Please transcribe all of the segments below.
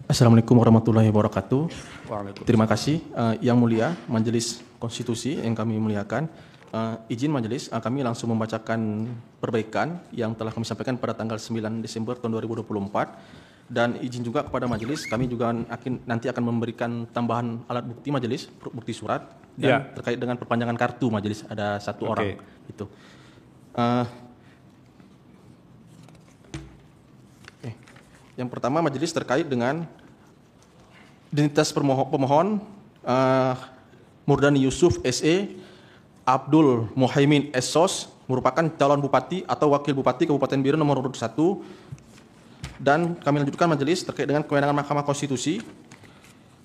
Assalamualaikum warahmatullahi wabarakatuh. Terima kasih Yang Mulia Majelis Konstitusi yang kami muliakan. Izin Majelis, kami langsung membacakan perbaikan yang telah kami sampaikan pada tanggal 9 Desember tahun 2024. Dan izin juga kepada Majelis, kami juga nanti akan memberikan tambahan alat bukti Majelis, bukti surat, dan terkait dengan perpanjangan kartu Majelis, ada satu orang. Itu. Yang pertama Majelis terkait dengan identitas pemohon Murdani Yusuf SE Abdul Muhaimin SOS merupakan calon bupati atau wakil bupati Kabupaten Biren nomor urut 1, dan kami lanjutkan Majelis terkait dengan kewenangan Mahkamah Konstitusi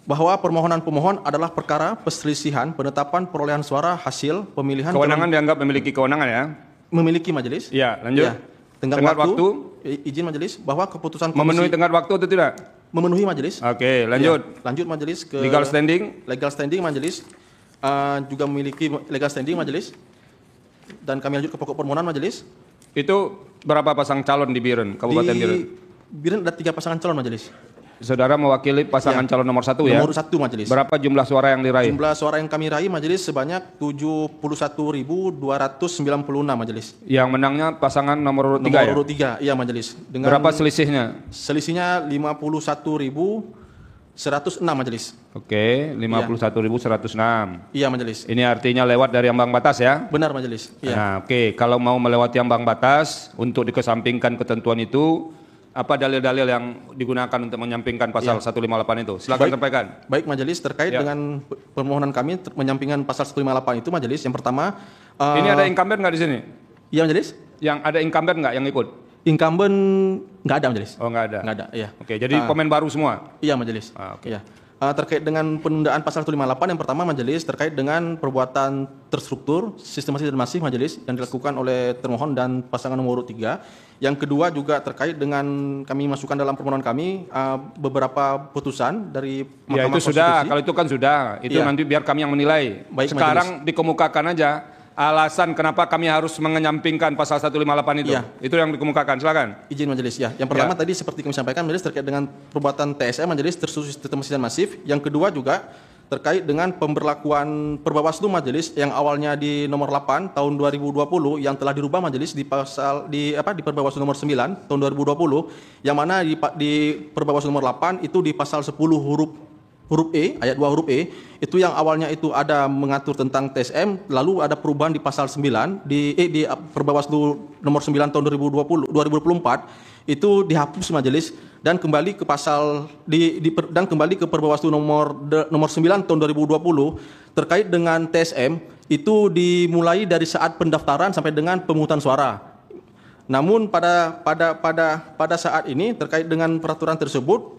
bahwa permohonan pemohon adalah perkara perselisihan penetapan perolehan suara hasil pemilihan. Kewenangan dianggap memiliki kewenangan ya? Memiliki Majelis. Ya, lanjut. Ya. Tenggat waktu. Izin Majelis bahwa keputusan komisi memenuhi tenggat waktu atau tidak? Memenuhi Majelis. Oke, lanjut. Ya, lanjut Majelis ke legal standing. Legal standing Majelis juga memiliki legal standing Majelis. Dan kami lanjut ke pokok permohonan Majelis. Itu berapa pasang calon di Biren, Kabupaten Biren? Di Biren ada 3 pasangan calon Majelis. Saudara mewakili pasangan calon nomor 1 ya? Nomor 1 Majelis. Berapa jumlah suara yang diraih? Jumlah suara yang kami raih Majelis sebanyak 71.296 Majelis. Yang menangnya pasangan nomor urut 3 ya? Nomor urut 3, iya Majelis. Dengan berapa selisihnya? Selisihnya 51.106 Majelis. Oke, 51.106. Iya Majelis. Ini artinya lewat dari ambang batas ya? Benar Majelis. Iya. Nah, oke, kalau mau melewati ambang batas untuk dikesampingkan ketentuan itu, apa dalil-dalil yang digunakan untuk menyampingkan pasal 158 itu? Silakan sampaikan. Baik Majelis, terkait dengan permohonan kami menyampingkan pasal 158 itu Majelis, yang pertama ini ada incumbent nggak di sini? Iya Majelis. Yang ada incumbent nggak yang ikut? Incumbent nggak ada Majelis. Oh nggak ada? Nggak ada, iya. Oke, jadi pemain baru semua? Iya Majelis. Iya. Terkait dengan penundaan pasal 158 yang pertama Majelis terkait dengan perbuatan terstruktur, sistematis dan masif Majelis yang dilakukan oleh termohon dan pasangan nomor urut 3. Yang kedua juga terkait dengan kami masukkan dalam permohonan kami beberapa putusan dari Mahkamah Konstitusi. Sudah, kalau itu kan sudah. Itu nanti biar kami yang menilai. Baik, sekarang Majelis, dikemukakan aja alasan kenapa kami harus menyampingkan pasal 158 itu. Itu yang dikemukakan, silakan. Izin Majelis ya. Yang pertama tadi seperti kami sampaikan Majelis terkait dengan perbuatan TSM Majelis terstruktur sistematis dan masif. Yang kedua juga terkait dengan pemberlakuan Perbawaslu Majelis yang awalnya di nomor 8 tahun 2020 yang telah dirubah Majelis di pasal di Perbawaslu nomor 9 tahun 2020 yang mana di Perbawaslu nomor 8 itu di pasal 10 huruf E, ayat 2 huruf E, itu yang awalnya itu ada mengatur tentang TSM, lalu ada perubahan di pasal 9 di Perbawaslu nomor 9 tahun 2024 itu dihapus Majelis dan kembali ke pasal dan kembali ke Perbawaslu nomor 9 tahun 2020 terkait dengan TSM itu dimulai dari saat pendaftaran sampai dengan pemungutan suara. Namun pada saat ini terkait dengan peraturan tersebut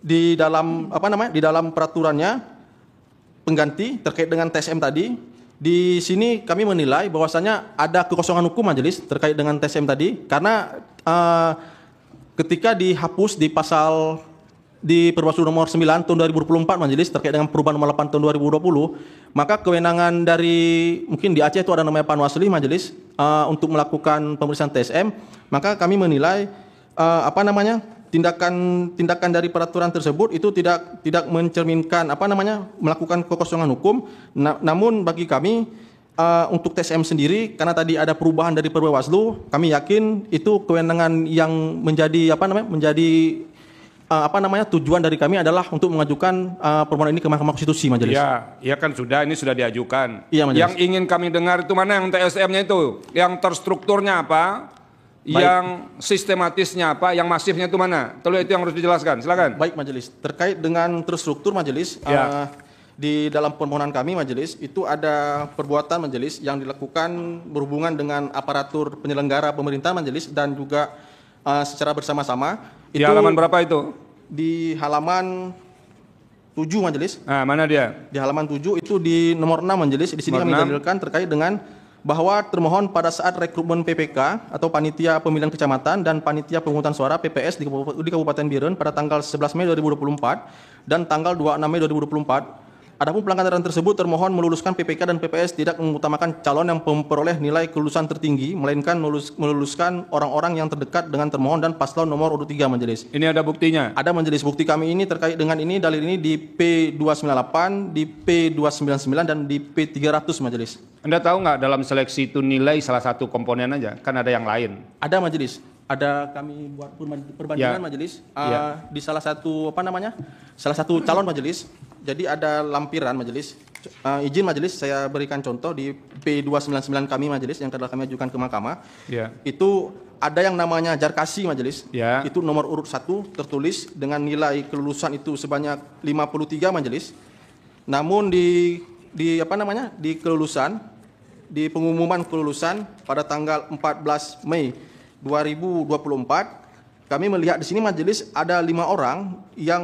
di dalam peraturannya pengganti terkait dengan TSM tadi, di sini kami menilai bahwasanya ada kekosongan hukum Majelis terkait dengan TSM tadi karena ketika dihapus di pasal di Perbawaslu nomor 9 tahun 2024 Majelis terkait dengan perubahan nomor 8 tahun 2020, maka kewenangan dari mungkin di Aceh itu ada namanya Panwasli Majelis untuk melakukan pemeriksaan TSM, maka kami menilai tindakan dari peraturan tersebut itu tidak mencerminkan melakukan kekosongan hukum. Namun bagi kami untuk TSM sendiri karena tadi ada perubahan dari Perbawaslu, kami yakin itu kewenangan yang menjadi tujuan dari kami adalah untuk mengajukan permohonan ini ke Mahkamah Konstitusi Majelis. Iya kan sudah, ini sudah diajukan. Iya, Majelis. Yang ingin kami dengar itu mana yang TSM-nya itu? Yang terstrukturnya apa? Baik. Yang sistematisnya apa, yang masifnya itu mana? Tolong itu yang harus dijelaskan, silakan. Baik Majelis, terkait dengan terstruktur Majelis, di dalam permohonan kami Majelis, itu ada perbuatan Majelis yang dilakukan berhubungan dengan aparatur penyelenggara pemerintahan Majelis dan juga secara bersama-sama. Di halaman berapa itu? Di halaman 7 Majelis. Mana dia? Di halaman 7 itu di nomor 6 Majelis, di sini kami dalilkan terkait dengan bahwa termohon pada saat rekrutmen PPK atau Panitia Pemilihan Kecamatan dan Panitia Pemungutan Suara PPS di Kabupaten Biren pada tanggal 11 Mei 2024 dan tanggal 26 Mei 2024 Adapun pelanggaran tersebut termohon meluluskan PPK dan PPS tidak mengutamakan calon yang memperoleh nilai kelulusan tertinggi, melainkan meluluskan orang-orang yang terdekat dengan termohon dan paslon nomor urut 3 majelis. Ini ada buktinya? Ada majelis, bukti kami ini terkait dengan ini, dalil ini di P298, di P299 dan di P300 majelis. Anda tahu nggak dalam seleksi itu nilai salah satu komponen aja, kan ada yang lain? Ada majelis. Ada kami buat perbandingan majelis di salah satu salah satu calon majelis. Jadi ada lampiran majelis. Izin majelis saya berikan contoh di P299 kami majelis yang telah kami ajukan ke mahkamah. Itu ada yang namanya Jarkasi majelis. Itu nomor urut 1 tertulis dengan nilai kelulusan itu sebanyak 53 majelis. Namun di kelulusan, di pengumuman kelulusan pada tanggal 14 Mei 2024, kami melihat di sini majelis ada 5 orang yang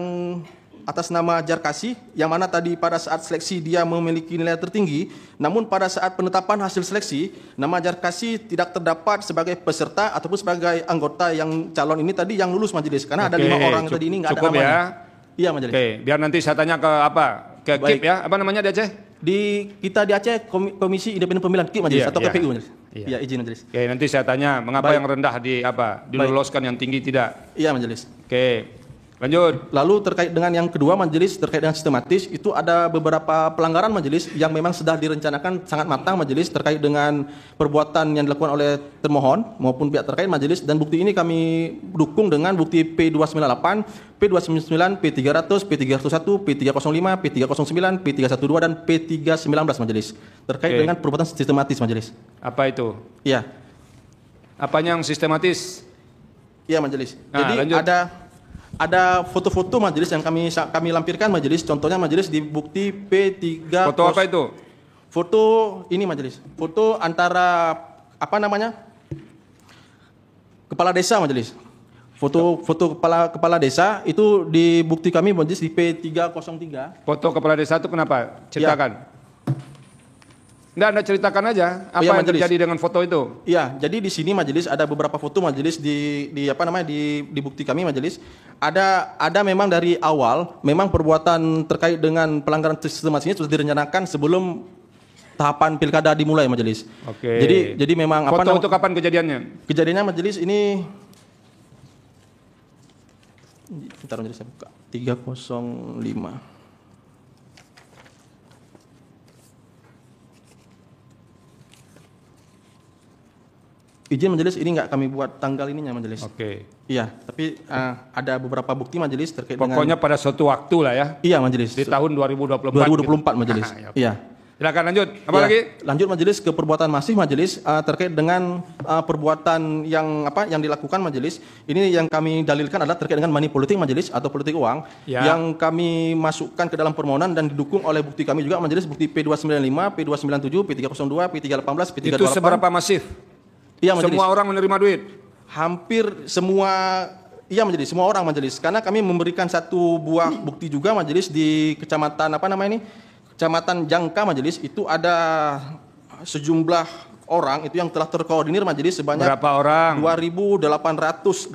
atas nama Jarkasi, yang mana tadi pada saat seleksi dia memiliki nilai tertinggi, namun pada saat penetapan hasil seleksi, nama Jarkasi tidak terdapat sebagai peserta ataupun sebagai anggota yang calon ini tadi yang lulus majelis, karena ada 5 orang tadi ini nggak ada namanya. Ya. Iya majelis. Oke, biar nanti saya tanya ke ke KIP ya, apa namanya di Aceh? Kita di Aceh Komisi Independen Pemilihan KIP majelis atau KPU majelis. Iya, izin majelis. Oke, nanti saya tanya mengapa yang rendah diloloskan, yang tinggi tidak. Iya majelis. Oke. Lanjut. Lalu terkait dengan yang kedua majelis, terkait dengan sistematis, itu ada beberapa pelanggaran majelis yang memang sudah direncanakan sangat matang majelis terkait dengan perbuatan yang dilakukan oleh termohon maupun pihak terkait majelis, dan bukti ini kami dukung dengan bukti P298, P299, P300, P301, P305, P309, P312 dan P319 majelis terkait dengan perbuatan sistematis majelis. Apa itu? Iya. Apanya yang sistematis? Iya majelis. Nah, jadi lanjut. ada foto-foto majelis yang kami lampirkan majelis, contohnya majelis di bukti P3. Foto apa itu? Foto ini majelis. Foto antara kepala desa majelis. Foto kepala desa itu di bukti kami majelis di P303. Foto kepala desa itu kenapa? Ceritakan. Nggak, Anda ceritakan aja apa yang terjadi dengan foto itu. Iya, jadi di sini majelis ada beberapa foto majelis di bukti kami majelis. Ada memang dari awal memang perbuatan terkait dengan pelanggaran sistematis ini sudah direncanakan sebelum tahapan pilkada dimulai majelis. Oke. Jadi memang foto itu kapan kejadiannya? Kejadiannya majelis ini bentar majelis saya buka. 305. Izin majelis ini nggak kami buat tanggal ininya majelis. Oke. Iya, tapi ada beberapa bukti majelis terkait pokoknya pada suatu waktu lah ya. Iya majelis. Di tahun 2024. 2024 majelis. Iya. Silakan lanjut. Apa lagi? Lanjut majelis ke perbuatan masif majelis terkait dengan perbuatan yang dilakukan majelis. Ini yang kami dalilkan adalah terkait dengan money politik majelis atau politik uang yang kami masukkan ke dalam permohonan dan didukung oleh bukti kami juga majelis, bukti P295, P297, P302, P318, P328. Itu seberapa masif? Iya, majelis. Semua orang menerima duit? Hampir semua, iya majelis, semua orang majelis. Karena kami memberikan satu buah bukti juga majelis di kecamatan Kecamatan Jangka majelis, itu ada sejumlah orang itu yang telah terkoordinir majelis sebanyak berapa orang? 2.889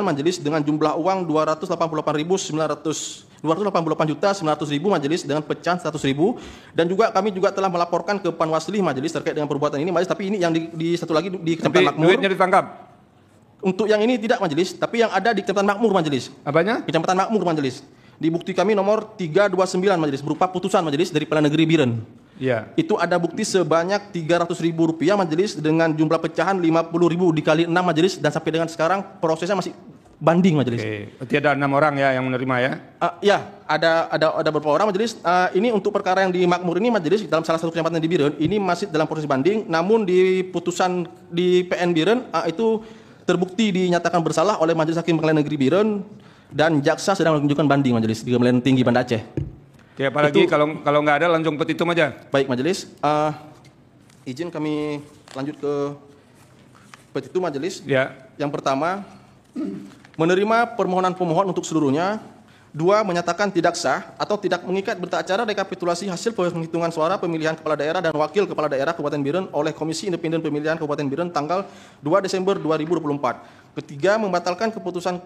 majelis dengan jumlah uang 288.900.288.900.000 majelis dengan pecahan 100.000, dan juga kami juga telah melaporkan ke Panwasli majelis terkait dengan perbuatan ini majelis, tapi ini yang di satu lagi di Kecamatan Makmur. Duitnya ditangkap? Untuk yang ini tidak majelis, tapi yang ada di Kecamatan Makmur majelis. Apanya? Kecamatan Makmur majelis. Di bukti kami nomor 329 majelis berupa putusan majelis dari Pengadilan Negeri Biren. Iya. Itu ada bukti sebanyak Rp300.000 majelis dengan jumlah pecahan 50.000 dikali 6 majelis, dan sampai dengan sekarang prosesnya masih banding majelis. Oke. Berarti ada 6 orang ya yang menerima ya? Ya, ada beberapa orang majelis. Ini untuk perkara yang di Makmur ini majelis dalam salah satu kecamatan di Biren ini masih dalam proses banding, namun di putusan di PN Biren itu terbukti dinyatakan bersalah oleh Majelis Hakim Pengadilan Negeri Biren, dan jaksa sedang menunjukkan banding majelis di Pengadilan Tinggi Banda Aceh. Oke, apalagi kalau nggak ada langsung petitum aja. Baik majelis, izin kami lanjut ke petitum majelis. Ya. Yang pertama, menerima permohonan pemohon untuk seluruhnya. 2. Menyatakan tidak sah atau tidak mengikat berita acara rekapitulasi hasil penghitungan suara pemilihan kepala daerah dan wakil kepala daerah Kabupaten Biren oleh Komisi Independen Pemilihan Kabupaten Biren tanggal 2 Desember 2024. Ketiga, membatalkan keputusan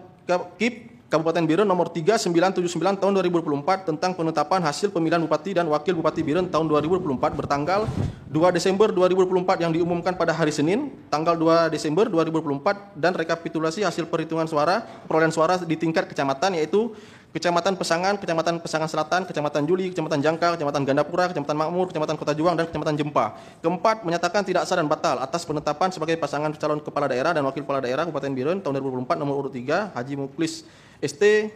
KIP Kabupaten Biren nomor 3979 tahun 2024 tentang penetapan hasil pemilihan Bupati dan Wakil Bupati Biren tahun 2024 bertanggal 2 Desember 2024 yang diumumkan pada hari Senin tanggal 2 Desember 2024 dan rekapitulasi hasil perhitungan suara perolehan suara di tingkat kecamatan yaitu Kecamatan Pesangan Selatan, Kecamatan Juli, Kecamatan Jangkar, Kecamatan Gandapura, Kecamatan Makmur, Kecamatan Kota Juang, dan Kecamatan Jempa. Keempat, menyatakan tidak sah dan batal atas penetapan sebagai pasangan calon kepala daerah dan wakil kepala daerah Kabupaten Biren tahun 2024 nomor urut 3 Haji Muklis ST,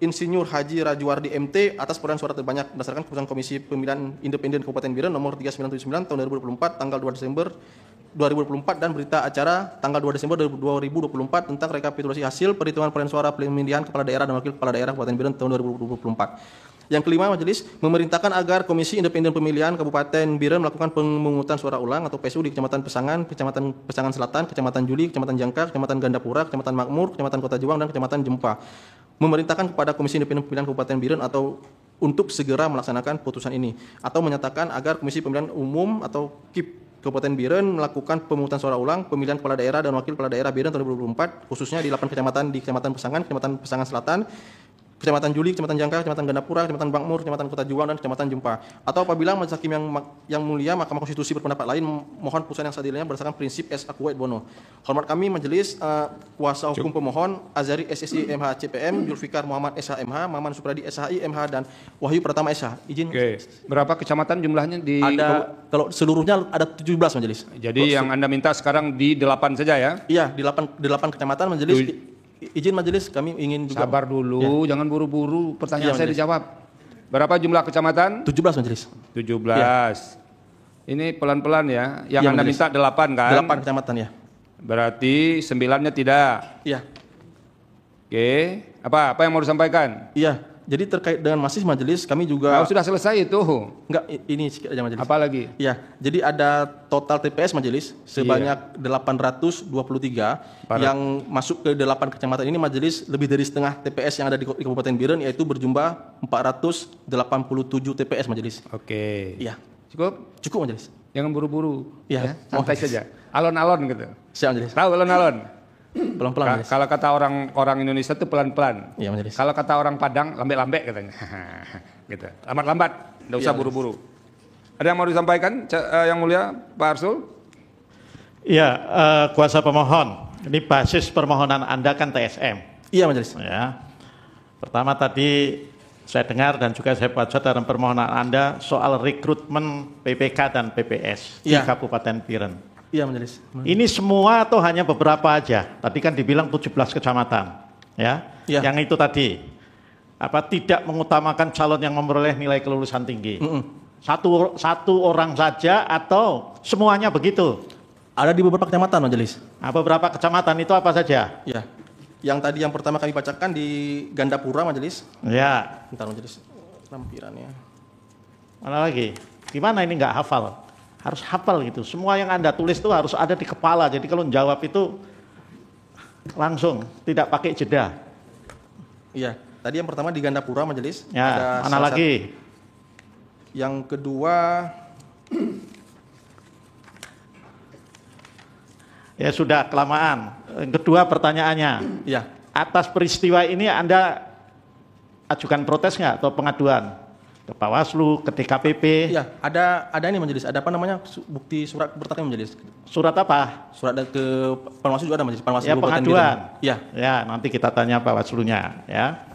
Insinyur Haji Rajuardi MT atas perolehan suara terbanyak berdasarkan keputusan Komisi Pemilihan Independen Kabupaten Biren nomor 3979 tahun 2024 tanggal 2 Desember 2024 dan berita acara tanggal 2 Desember 2024 tentang rekapitulasi hasil perhitungan perolehan suara pemilihan kepala daerah dan wakil kepala daerah Kabupaten Biren tahun 2024. Yang kelima, majelis memerintahkan agar Komisi Independen Pemilihan Kabupaten Biren melakukan pemungutan suara ulang atau PSU di Kecamatan Pesangan Selatan, Kecamatan Juli, Kecamatan Jangkar, Kecamatan Gandapura, Kecamatan Makmur, Kecamatan Kota Juang, dan Kecamatan Jempa. Memerintahkan kepada Komisi Independen Pemilihan Kabupaten Biren atau untuk segera melaksanakan putusan ini atau menyatakan agar Komisi Pemilihan Umum atau KIP Kabupaten Biren melakukan pemungutan suara ulang pemilihan kepala daerah dan wakil kepala daerah Biren tahun 2024 khususnya di 8 kecamatan di Kecamatan Pesangan Selatan, Kecamatan Juli, Kecamatan Jangkar, Kecamatan Gandapura, Kecamatan Makmur, Kecamatan Kota Juang, dan Kecamatan Jempa. Atau apabila Majelis Hakim yang mulia Mahkamah Konstitusi berpendapat lain, mohon putusan yang seadilnya berdasarkan prinsip S aqua et bono. Hormat kami Majelis kuasa hukum pemohon Azari SSI MH CPM, Julfikar Muhammad SH MH, Maman Supradi SHI MH, dan Wahyu Pratama SH. Izin. Oke. Berapa kecamatan jumlahnya di? Kalau seluruhnya ada 17 Majelis. Jadi yang Anda minta sekarang di 8 saja ya? Iya, di 8 kecamatan Majelis. Izin Majelis, kami ingin juga. Sabar dulu, jangan buru-buru. Pertanyaan saya dijawab. Berapa jumlah kecamatan? 17 Majelis. 17. Ya. Ini pelan-pelan ya. Yang Anda minta 8 kan? 8 kecamatan ya. Berarti 9-nya tidak. Iya. Oke. Apa yang mau disampaikan? Iya. Jadi terkait dengan masih Majelis, kami juga. Sudah selesai itu. Enggak, ini sedikit aja Majelis. Apa lagi? Iya. Jadi ada total TPS Majelis sebanyak 823 yang masuk ke 8 kecamatan ini Majelis lebih dari setengah TPS yang ada di Kabupaten Biren yaitu berjumlah 487 TPS Majelis. Oke. Iya. Cukup Majelis. Jangan buru-buru. Iya. Santai saja. Alon-alon gitu. Siap Majelis. Tahu alon-alon? Pelan-pelan. Kalau kata orang Indonesia itu pelan-pelan. Iya Majelis. Kalau kata orang Padang lambe-lambe katanya. Gitu. Lambat-lambat, enggak usah buru-buru. Ada yang mau disampaikan yang mulia Pak Arsul? Iya, kuasa pemohon. Ini basis permohonan Anda kan TSM. Iya Majelis. Ya. Pertama tadi saya dengar dan juga saya baca dalam permohonan Anda soal rekrutmen PPK dan PPS di Kabupaten Biren. Iya Majelis. Ini semua atau hanya beberapa aja? Tadi kan dibilang 17 kecamatan, ya. Yang itu tadi tidak mengutamakan calon yang memperoleh nilai kelulusan tinggi. Satu orang saja atau semuanya begitu? Ada di beberapa kecamatan Majelis. Nah, beberapa kecamatan itu apa saja? Ya. Yang tadi yang pertama kami bacakan di Gandapura Majelis. Ya. Bentar Majelis. Lampirannya. Mana lagi? Gimana ini nggak hafal? Harus hafal gitu. Semua yang Anda tulis itu harus ada di kepala. Jadi kalau jawab itu langsung, tidak pakai jeda. Iya. Tadi yang pertama di Gandapura Majelis. Ya, mana lagi? Yang kedua. Ya sudah, kelamaan. Yang kedua pertanyaannya. Iya. Atas peristiwa ini Anda ajukan protes nggak atau pengaduan? Ke Bawaslu, ke DKPP. Iya, ada ini Majelis. Ada apa namanya bukti surat bertanya Majelis. Surat apa? Surat ke Panwaslu juga ada Majelis. Panwaslu ya, pengaduan. Iya. Ya, nanti kita tanya Bawaslunya ya.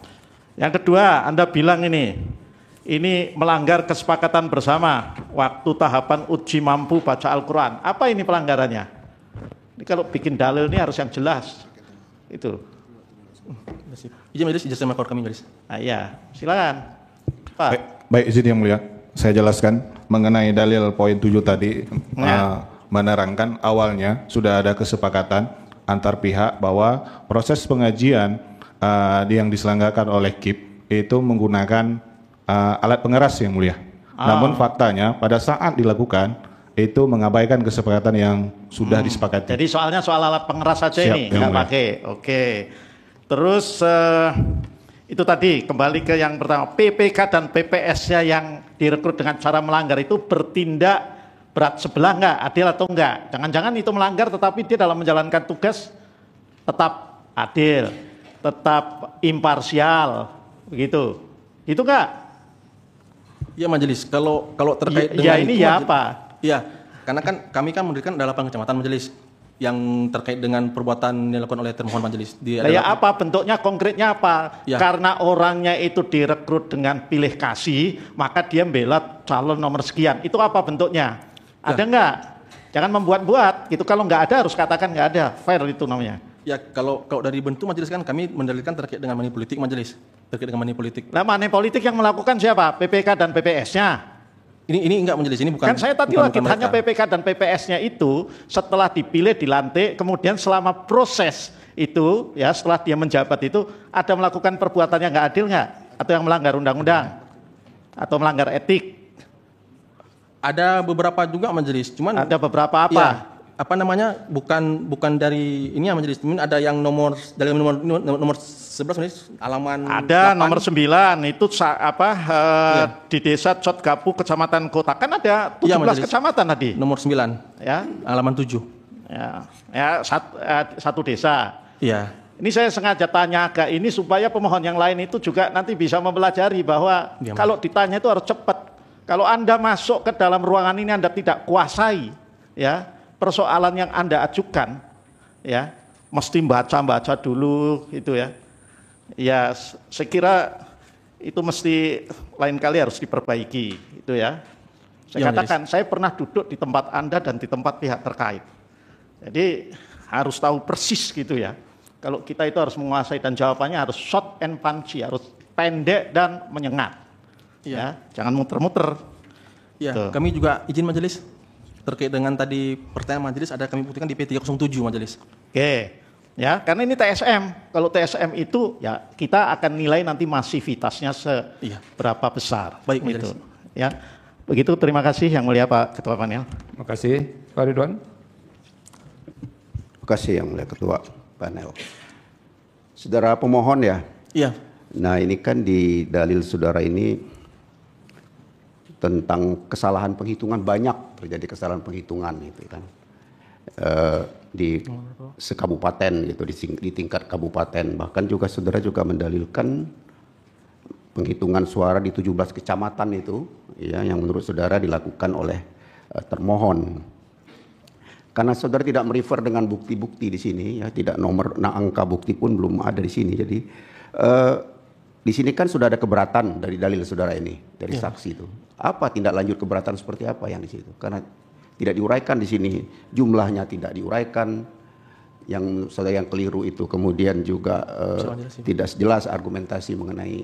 Yang kedua, Anda bilang ini melanggar kesepakatan bersama waktu tahapan uji mampu baca Al-Qur'an. Apa ini pelanggarannya? Ini kalau bikin dalil ini harus yang jelas. Itu. Izin Majelis, ijazah makor kami Majelis. Nah, iya, silakan. Pak. Baik, izin yang mulia. Saya jelaskan mengenai dalil poin 7 tadi menerangkan awalnya sudah ada kesepakatan antar pihak bahwa proses pengajian yang diselenggarakan oleh KIP itu menggunakan alat pengeras yang mulia. Namun faktanya pada saat dilakukan itu mengabaikan kesepakatan yang sudah disepakati. Jadi soalnya soal alat pengeras saja. Siap, ini nggak pakai. Oke. Terus itu tadi kembali ke yang pertama, PPK dan PPS-nya yang direkrut dengan cara melanggar itu bertindak berat sebelah nggak, adil atau enggak? Jangan-jangan itu melanggar tetapi dia dalam menjalankan tugas tetap adil. tetap imparsial, begitu. Itu enggak? Ya majelis, kalau terkait dengan ya ini ya apa? Iya, karena kan kami kan mendirikan ada 8 kecamatan majelis yang terkait dengan perbuatan yang dilakukan oleh termohon majelis. Ya apa bentuknya, konkretnya apa? Ya. Karena orangnya itu direkrut dengan pilih kasih, maka dia membela calon nomor sekian. Itu apa bentuknya? Ada enggak? Jangan membuat-buat. Gitu, kalau nggak ada harus katakan nggak ada. Fair itu namanya. Ya kalau dari bentuk majelis kan kami mendalilkan terkait dengan money politik majelis. Terkait dengan money politik. Nah, money politik yang melakukan siapa? PPK dan PPS-nya. Ini enggak majelis, ini bukan. Kan saya tadi lagi tanya PPK dan PPS-nya itu setelah dipilih, dilantik, kemudian selama proses itu, ya setelah dia menjabat itu, ada melakukan perbuatan yang nggak adil nggak? Atau yang melanggar undang-undang? Atau melanggar etik? Ada beberapa juga majelis, cuman. Ada beberapa apa? Ya, apa namanya? Bukan dari ini ya majelis, cuman ada yang nomor 11 majelis, halaman. Ada 8. nomor 9 itu di desa Cotgapu Kecamatan Kota, kan ada 17 kecamatan tadi. Nomor 9 ya, halaman 7. Satu desa. Iya. Ini saya sengaja tanya agak ini supaya pemohon yang lain itu juga nanti bisa mempelajari bahwa kalau ditanya itu harus cepat. Kalau Anda masuk ke dalam ruangan ini Anda tidak kuasai ya persoalan yang Anda ajukan, ya mesti baca dulu itu ya. Ya, saya kira itu mesti lain kali harus diperbaiki, itu ya. Saya katakan, saya pernah duduk di tempat Anda dan di tempat pihak terkait. Jadi harus tahu persis gitu ya. Kalau kita itu harus menguasai dan jawabannya harus short and punchy, harus pendek dan menyengat. Ya, jangan muter-muter. Ya, kami juga izin majelis terkait dengan tadi pertanyaan majelis ada kami buktikan di P307 majelis. Oke. Ya, karena ini TSM. Kalau TSM itu ya kita akan nilai nanti masivitasnya seberapa besar. Baik, majelis. Gitu. Ya. Begitu, terima kasih yang mulia Pak Ketua Panel. Terima kasih, Pak Ridwan. Terima kasih yang mulia Ketua Panel. Saudara pemohon ya. Iya. Nah, ini kan di dalil saudara ini tentang kesalahan penghitungan, banyak terjadi kesalahan penghitungan itu kan. Di sekabupaten gitu, di tingkat kabupaten, bahkan juga saudara juga mendalilkan penghitungan suara di 17 kecamatan itu ya yang menurut saudara dilakukan oleh termohon. Karena saudara tidak merefer dengan bukti-bukti di sini ya, tidak angka bukti pun belum ada di sini. Jadi di sini kan sudah ada keberatan dari dalil saudara ini, dari saksi itu. Apa tindak lanjut keberatan seperti apa yang di situ? Karena tidak diuraikan di sini, jumlahnya tidak diuraikan, yang saudara yang keliru itu, kemudian juga tidak jelas argumentasi mengenai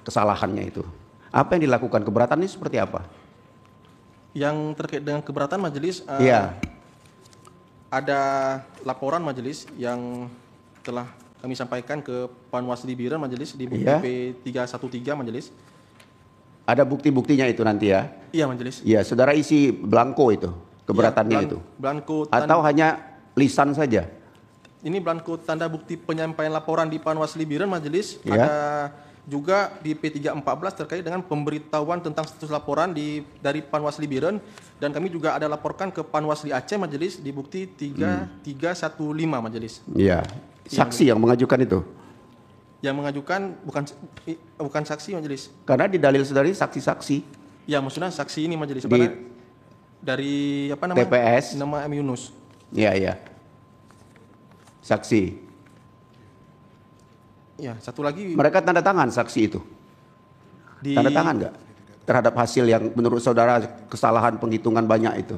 kesalahannya itu. Apa yang dilakukan keberatan ini seperti apa? Yang terkait dengan keberatan majelis, ada laporan majelis yang telah kami sampaikan ke Panwasli Biren majelis di bukti P313 majelis. Ada bukti-buktinya itu nanti ya? Iya majelis. Iya, saudara isi blanko itu, keberatannya itu? Blanko. Atau hanya lisan saja? Ini blanko tanda bukti penyampaian laporan di Panwasli Biren majelis. Ada juga di P314 terkait dengan pemberitahuan tentang status laporan dari Panwasli Biren, dan kami juga ada laporkan ke Panwasli Aceh majelis di bukti 3315 majelis. Iya. Saksi yang mengajukan itu? Yang mengajukan bukan saksi majelis. Karena di dalil saudara saksi-saksi. Ya, maksudnya saksi ini majelis dari apa namanya? TPS. Nama M Yunus. Iya, iya. Saksi. Ya, satu lagi. Mereka tanda tangan saksi itu. Tanda tangan enggak? Terhadap hasil yang menurut saudara kesalahan penghitungan banyak itu.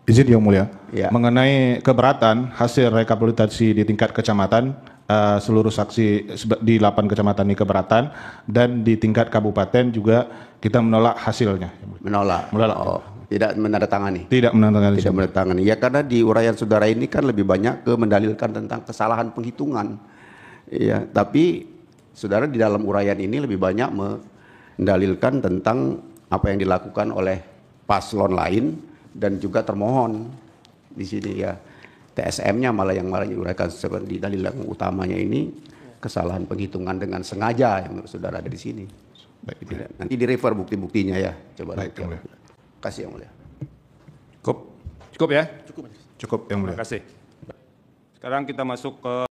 Izin yang mulia, mengenai keberatan hasil rekapitulasi di tingkat kecamatan, seluruh saksi di 8 kecamatan ini keberatan, dan di tingkat kabupaten juga kita menolak hasilnya. Menolak. Oh, tidak menandatangani. Tidak menandatangani. Tidak menandatangani. Ya, karena di uraian saudara ini kan lebih banyak mendalilkan tentang kesalahan penghitungan. Ya, tapi saudara di dalam uraian ini lebih banyak mendalilkan tentang apa yang dilakukan oleh paslon lain dan juga termohon di sini ya. TSM-nya malah diuraikan seperti di dalil yang utamanya ini kesalahan penghitungan dengan sengaja yang menurut saudara ada di sini. Baik, nanti di-refer bukti-buktinya ya. Coba. Baik, yang mulia. Kasih yang mulia. Cukup ya? Cukup yang mulia. Terima kasih. Sekarang kita masuk ke